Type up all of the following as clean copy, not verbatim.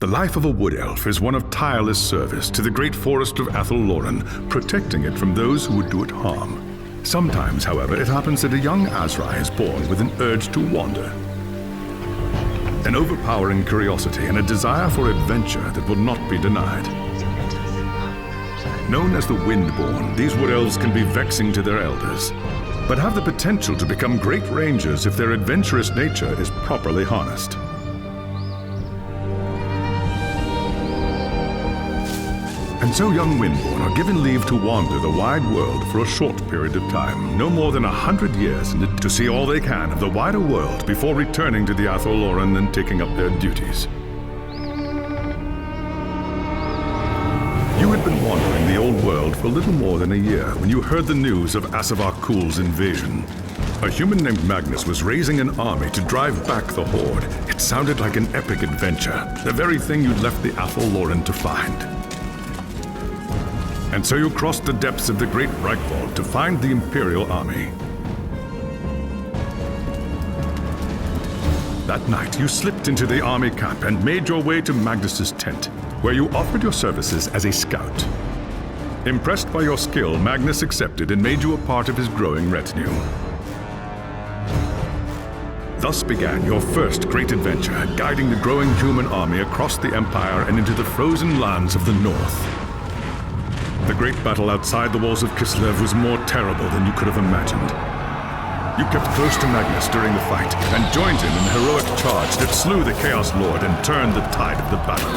The life of a wood elf is one of tireless service to the great forest of Athelloren, protecting it from those who would do it harm. Sometimes, however, it happens that a young Azrai is born with an urge to wander. An overpowering curiosity and a desire for adventure that will not be denied. Known as the Windborn, these wood elves can be vexing to their elders, but have the potential to become great rangers if their adventurous nature is properly harnessed. And so young Windborn are given leave to wander the wide world for a short period of time, no more than 100 years, to see all they can of the wider world before returning to the Athelloren and taking up their duties. You had been wandering the old world for a little more than a year when you heard the news of Asavar Kul's invasion. A human named Magnus was raising an army to drive back the Horde. It sounded like an epic adventure, the very thing you'd left the Athelloren to find. And so you crossed the depths of the Great Reichwald to find the Imperial army. That night, you slipped into the army camp and made your way to Magnus's tent, where you offered your services as a scout. Impressed by your skill, Magnus accepted and made you a part of his growing retinue. Thus began your first great adventure, guiding the growing human army across the Empire and into the frozen lands of the North. The great battle outside the walls of Kislev was more terrible than you could have imagined. You kept close to Magnus during the fight and joined him in the heroic charge that slew the Chaos Lord and turned the tide of the battle.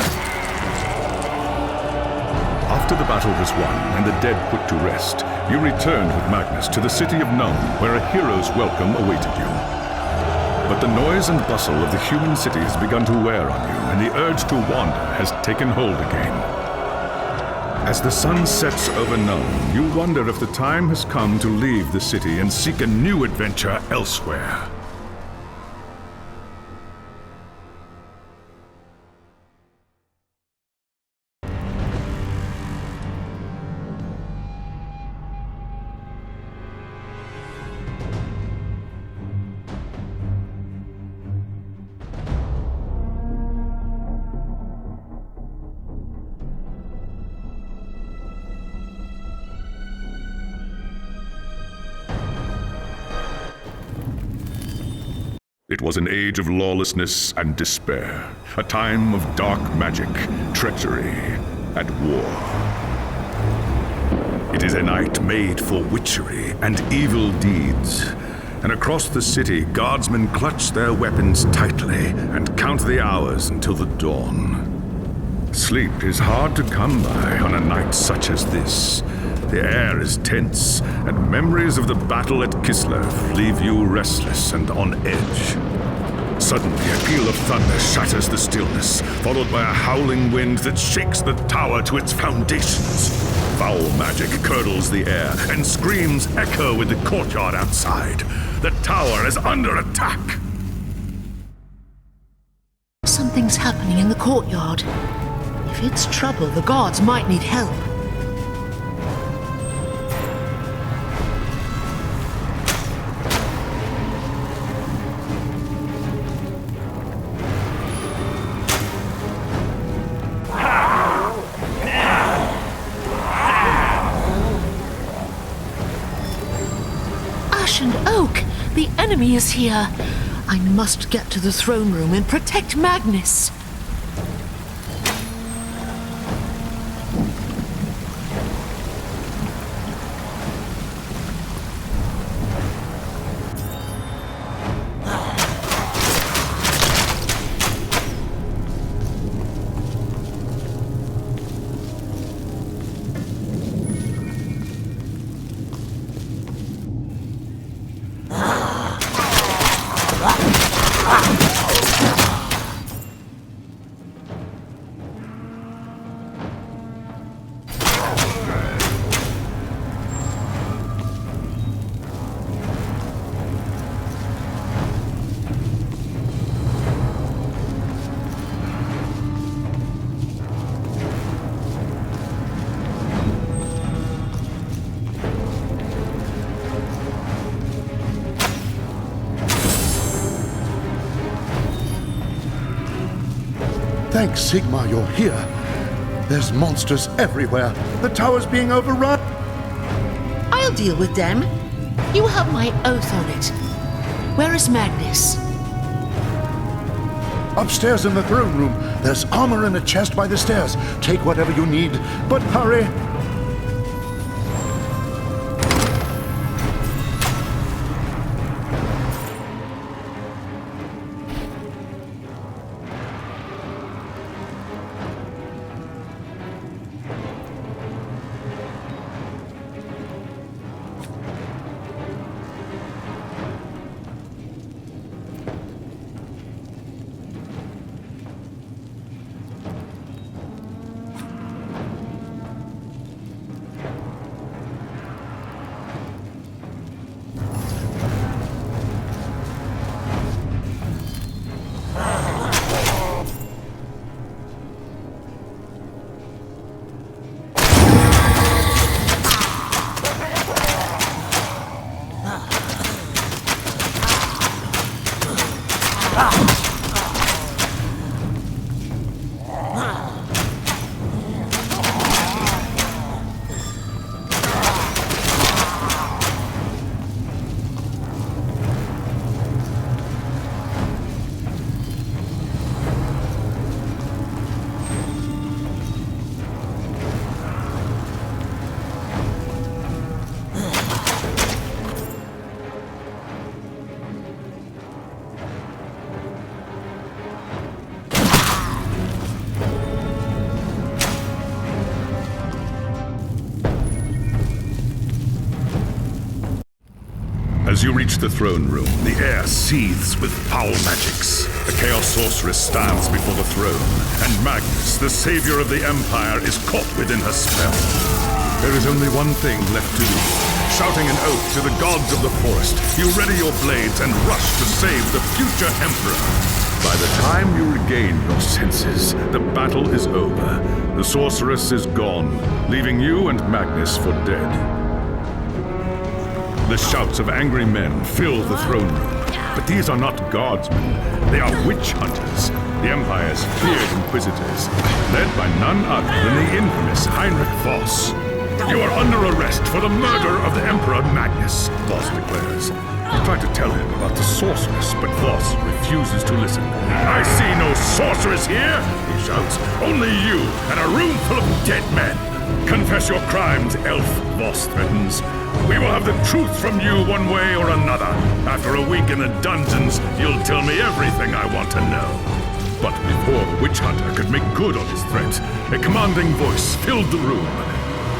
After the battle was won and the dead put to rest, you returned with Magnus to the city of Nuln, where a hero's welcome awaited you. But the noise and bustle of the human city has begun to wear on you, and the urge to wander has taken hold again. As the sun sets over Nuln, you wonder if the time has come to leave the city and seek a new adventure elsewhere. It was an age of lawlessness and despair, a time of dark magic, treachery, and war. It is a night made for witchery and evil deeds, and across the city, guardsmen clutch their weapons tightly and count the hours until the dawn. Sleep is hard to come by on a night such as this. The air is tense, and memories of the battle at Kislev leave you restless and on edge. Suddenly, a peal of thunder shatters the stillness, followed by a howling wind that shakes the tower to its foundations. Foul magic curdles the air, and screams echo in the courtyard outside. The tower is under attack. Something's happening in the courtyard. If it's trouble, the guards might need help. Ash and Oak! The enemy is here! I must get to the throne room and protect Magnus! Thank Sigmar you're here. There's monsters everywhere. The tower's being overrun. I'll deal with them. You have my oath on it. Where is Magnus? Upstairs in the throne room, there's armor in a chest by the stairs. Take whatever you need, but hurry. As you reach the throne room, the air seethes with foul magics. The Chaos Sorceress stands before the throne, and Magnus, the savior of the Empire, is caught within her spell. There is only one thing left to do. Shouting an oath to the gods of the forest, you ready your blades and rush to save the future Emperor. By the time you regain your senses, the battle is over. The Sorceress is gone, leaving you and Magnus for dead. The shouts of angry men fill the throne room. But these are not guardsmen. They are witch hunters, the Empire's feared inquisitors, led by none other than the infamous Heinrich Voss. You are under arrest for the murder of the Emperor Magnus, Voss declares. You try to tell him about the sorceress, but Voss refuses to listen. I see no sorceress here, he shouts. Only you and a room full of dead men. Confess your crimes, elf, Voss threatens. We will have the truth from you one way or another. After a week in the dungeons, you'll tell me everything I want to know. But before the witch hunter could make good on his threat, a commanding voice filled the room.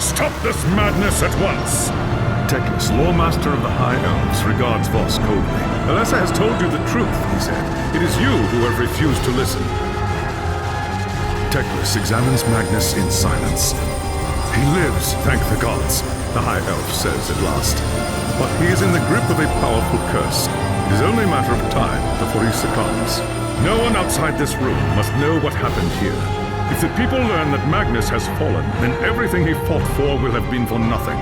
Stop this madness at once! Teclis, Lawmaster of the High Elves, regards Voss coldly. Alessa has told you the truth, he said. It is you who have refused to listen. Teclis examines Magnus in silence. He lives, thank the gods, the High Elf says at last. But he is in the grip of a powerful curse. It is only a matter of time before he succumbs. No one outside this room must know what happened here. If the people learn that Magnus has fallen, then everything he fought for will have been for nothing.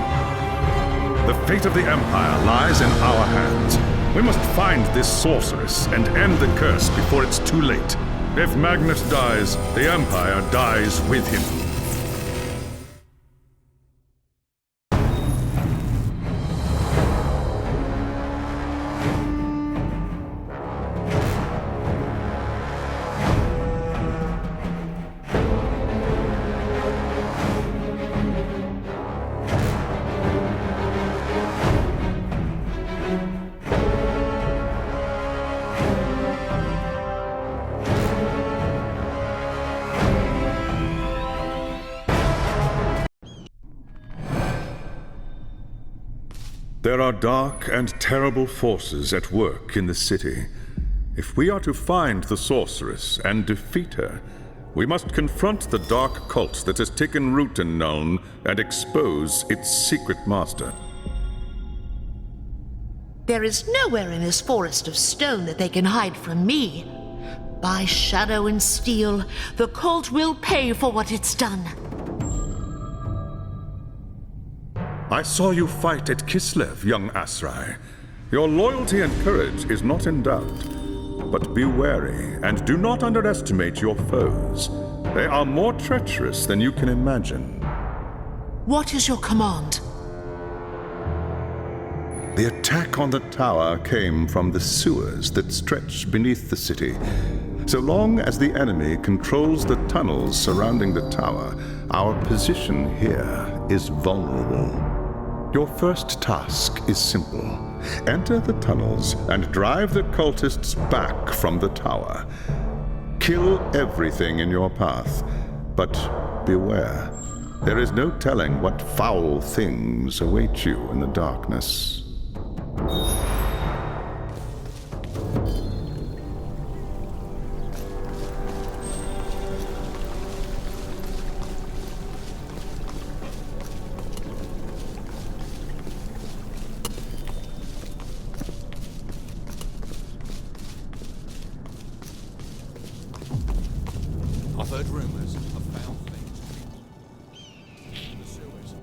The fate of the Empire lies in our hands. We must find this sorceress and end the curse before it's too late. If Magnus dies, the Empire dies with him. There are dark and terrible forces at work in the city. If we are to find the sorceress and defeat her, we must confront the dark cult that has taken root in Nuln and expose its secret master. There is nowhere in this forest of stone that they can hide from me. By shadow and steel, the cult will pay for what it's done. I saw you fight at Kislev, young Asrai. Your loyalty and courage is not in doubt. But be wary, and do not underestimate your foes. They are more treacherous than you can imagine. What is your command? The attack on the tower came from the sewers that stretch beneath the city. So long as the enemy controls the tunnels surrounding the tower, our position here is vulnerable. Your first task is simple. Enter the tunnels and drive the cultists back from the tower. Kill everything in your path, but beware. There is no telling what foul things await you in the darkness. I've heard rumors of foul things in the sewers.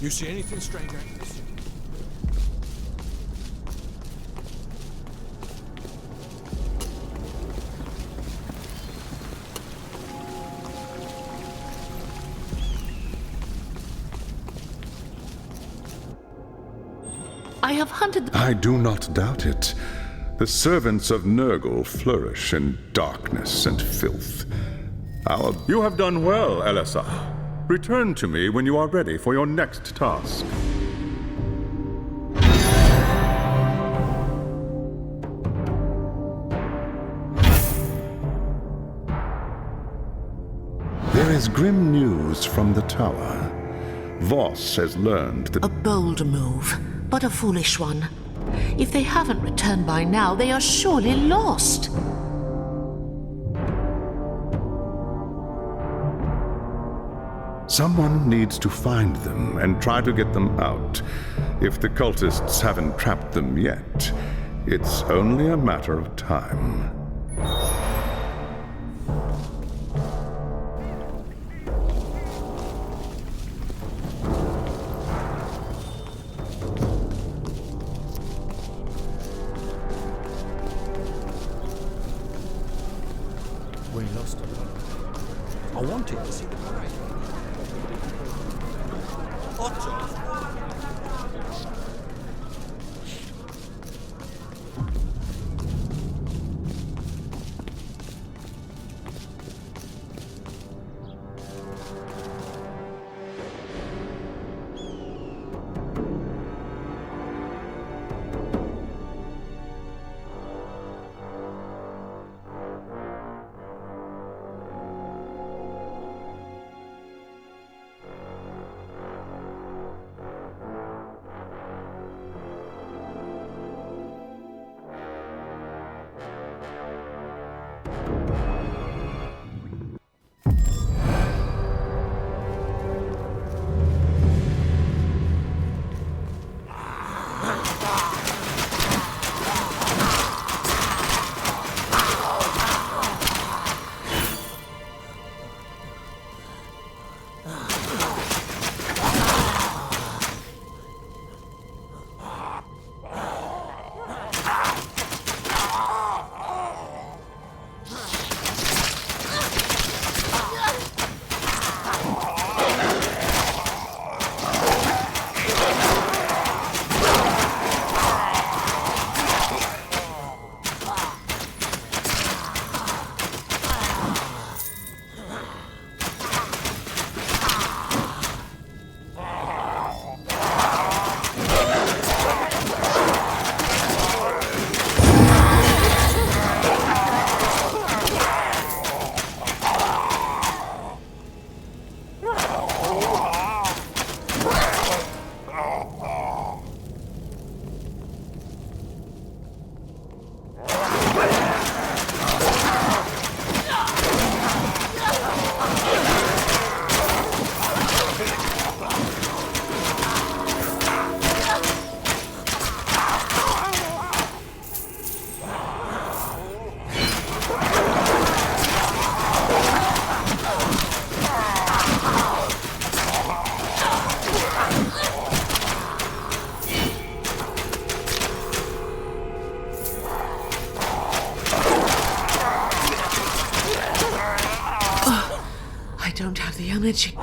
You see anything strange out in the city? I have hunted. I do not doubt it. The servants of Nurgle flourish in darkness and filth. You have done well, Elessa. Return to me when you are ready for your next task. There is grim news from the tower. Voss has learned that A bold move, but a foolish one. If they haven't returned by now, they are surely lost. someone needs to find them and try to get them out. If the cultists haven't trapped them yet, it's only a matter of time. We lost a lot. I wanted to see the parade. Otto! I don't have the energy.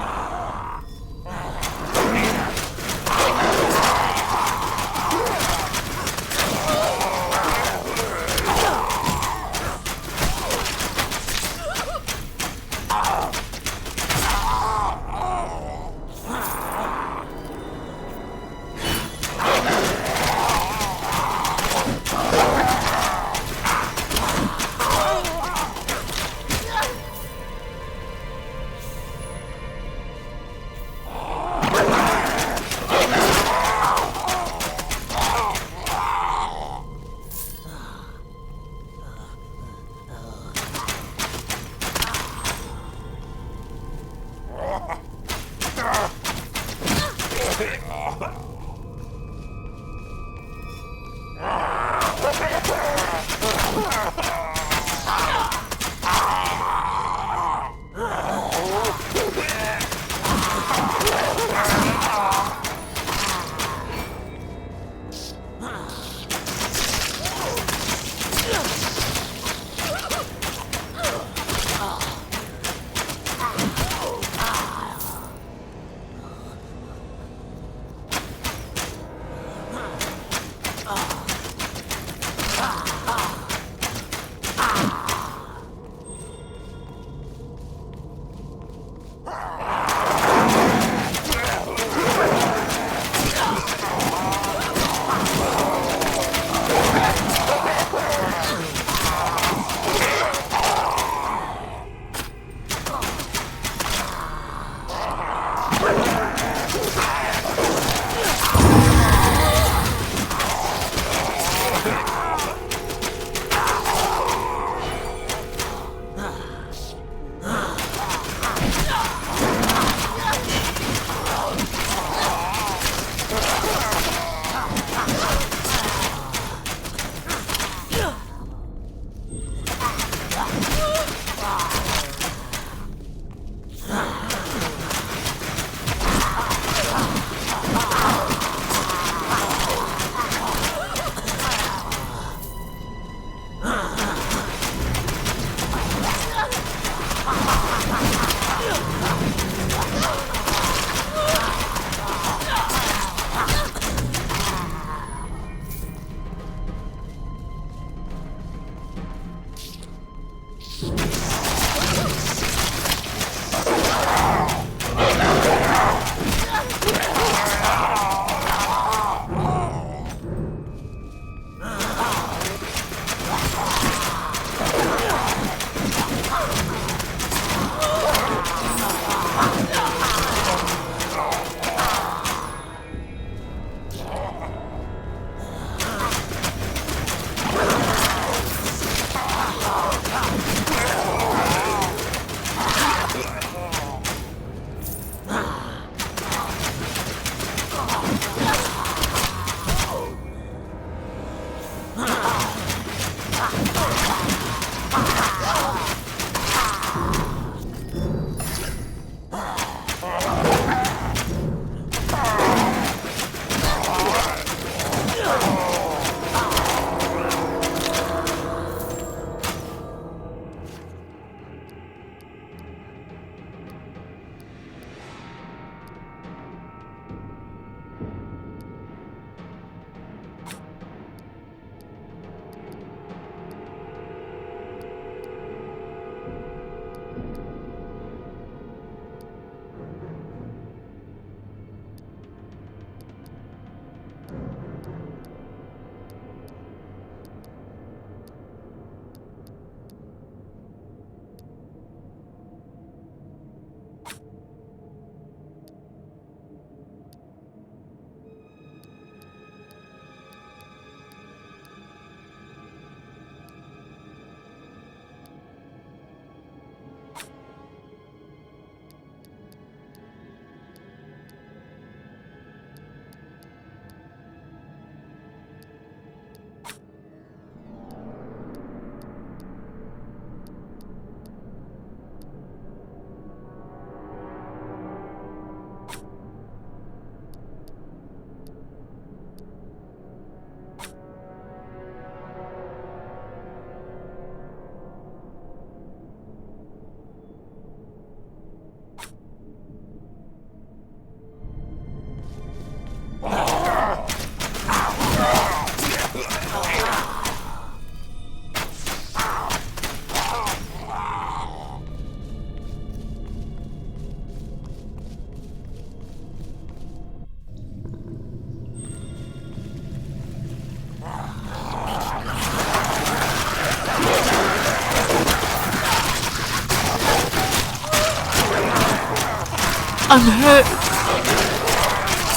I'm hurt.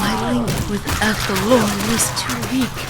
My link with Athelorn is too weak.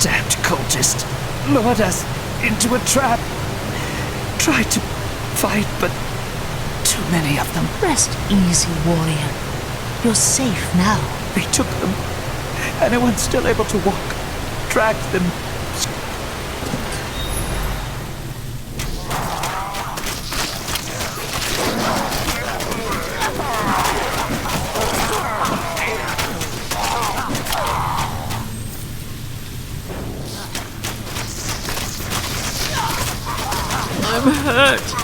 damned cultist lured us into a trap. Tried to fight, but too many of them. Rest easy, warrior. You're safe now. They took them. Anyone still able to walk dragged them. I'm hurt.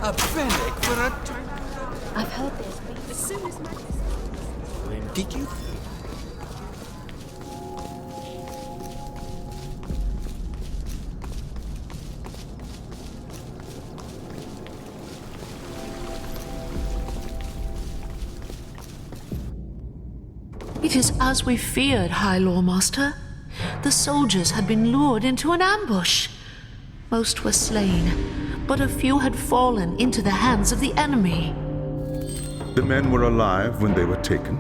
A fennec for a... I've heard there's been as soon as my... Did you? It is as we feared, High Lawmaster. The soldiers had been lured into an ambush. Most were slain, but a few had fallen into the hands of the enemy. The men were alive when they were taken.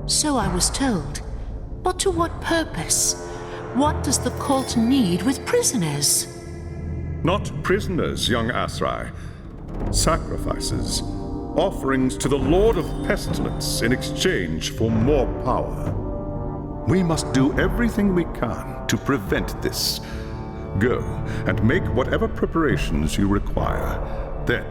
So I was told. But to what purpose? What does the cult need with prisoners? Not prisoners, young Asrai. Sacrifices. Offerings to the Lord of Pestilence in exchange for more power. We must do everything we can to prevent this. Go and make whatever preparations you require. Then